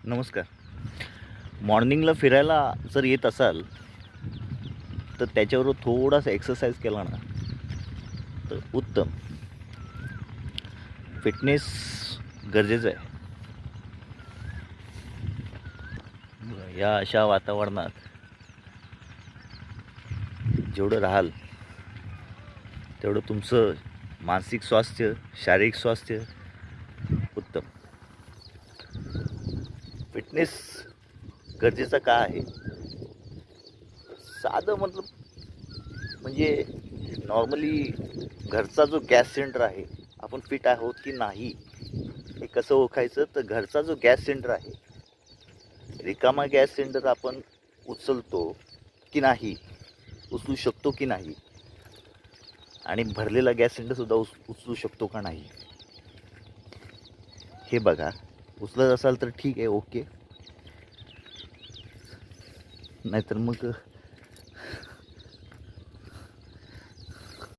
नमस्कार. मॉर्निंगला फिरायला जर येत असाल तर त्याच्याबरोबर थोडासा एक्सरसाइज केला ना तर उत्तम. फिटनेस गरजेचं आहे. या अशा वातावरणात जेवढं राहाल तेवढं तुमचं मानसिक स्वास्थ्य, शारीरिक स्वास्थ्य उत्तम. फिटनेस गरजेचं का आहे? साधं मतलब म्हणजे नॉर्मली घरचा जो गॅस सिलेंडर आहे, आपण फिट आहोत की नाही हे कसं ओळखायचं? तर घरचा जो गॅस सिलेंडर आहे, रिकामा गॅस सिलेंडर आपण उचलतो की नाही, उचलू शकतो की नाही, आणि भरलेला गॅस सिलेंडरसुद्धा उचलू शकतो का नाही हे बघा. उचलत असाल तर ठीक आहे, ओके. नाहीतर मग